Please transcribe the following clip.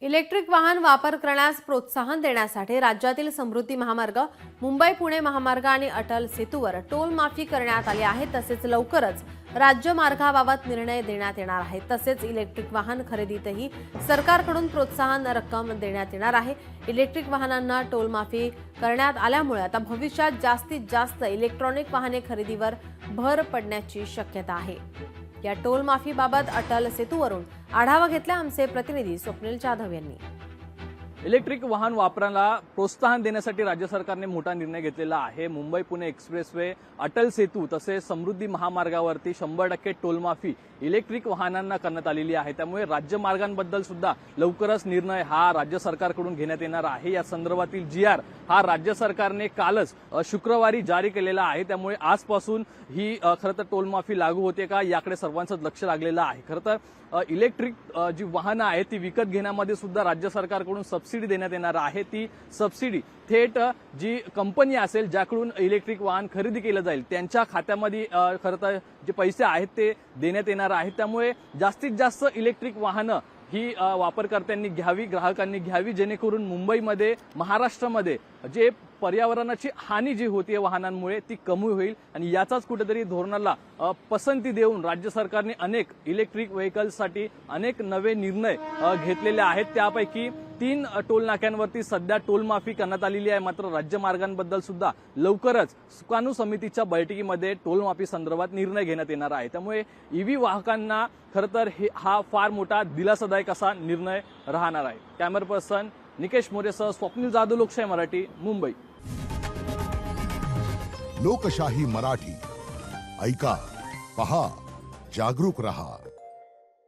Electric वाहन वापर करण्यास प्रोत्साहन देण्यासाठी राज्यातील समृद्धी महामार्ग, मुंबई पुणे महामार्ग आणि अटल सेतूवर टोल माफी करण्यात आली आहे। तसेच लवकरच राज्य मार्गाबाबत निर्णय देण्यात येणार आहे। तसेच इलेक्ट्रिक वाहन खरेदीतही सरकारकडून प्रोत्साहन रक्कम देण्यात येणार आहे। इलेक्ट्रिक वाहनांना टोल माफी करण्यात आल्यामुळे आता भविष्यात जास्तीत जास्त इलेक्ट्रॉनिक वाहने खरेदीवर भर पडण्याची शक्यता आहे। या टोल माफीबाबत अटल सेतूवरून आढावा घेतला आमचे प्रतिनिधी स्वप्नील जाधव यांनी। इलेक्ट्रिक वाहन वापराला प्रोत्साहन देण्यासाठी राज्य सरकारने मोठा निर्णय घेतलेला आहे। मुंबई पुणे एक्सप्रेसवे, अटल सेतू तसेच समृद्धी महामार्गावरती 100% टोल माफी इलेक्ट्रिक वाहनांना करण्यात आलेली आहे। त्यामुळे राज्य मार्गांबद्दल सुद्धा लवकरच निर्णय हा राज्य सरकारकडून घेण्यात येणार आहे। या संदर्भातील GR हा राज्य सरकारने कालच शुक्रवारी जारी केलेला आहे। त्यामुळे आजपासून ही खरं तर टोल माफी लागू होते का याकडे सर्वांचं लक्ष लागलेलं आहे। खरं तर इलेक्ट्रिक जी वाहनं आहेत ती विकत घेण्यामध्ये सुद्धा राज्य सरकारकडून सबसिडी देण्यात येणार आहे। ती सबसिडी थेट जी कंपनी असेल ज्याकडून इलेक्ट्रिक वाहन खरेदी केलं जाईल त्यांच्या खात्यामध्ये खरं तर जे पैसे आहेत ते देण्यात येणार आहेत। त्यामुळे जास्तीत जास्त इलेक्ट्रिक वाहनं ही वापरकर्त्यांनी घ्यावी, ग्राहकांनी घ्यावी, जेणेकरून मुंबईमध्ये, महाराष्ट्रामध्ये जे पर्यावरणाची हानी जी होतीये वाहनांमुळे ती कमी होईल। आणि याचाच कुठेतरी धोरणाला पसंती देऊन राज्य सरकारने अनेक इलेक्ट्रिक व्हेकल्ससाठी अनेक नवे निर्णय घेतलेले आहेत। त्यापैकी 3 टोल नाक्यांवरती सध्या टोल माफी करण्यात आलेली आहे। मात्र राज्य मार्गांबद्दल सुद्धा लवकरच सुकाणू समितीच्या बैठकीमध्ये टोल माफी संदर्भात निर्णय घेण्यात येणार आहे। त्यामुळे ईव्ही वाहकांना खरं तर हा फार मोठा दिलासादायक असा निर्णय राहणार आहे। कॅमेरा पर्सन निकेश मोरेसह स्वप्नील जाधव, लोकशाही मराठी, मुंबई। लोकशाही मराठी ऐका, पहा, जागरूक रहा।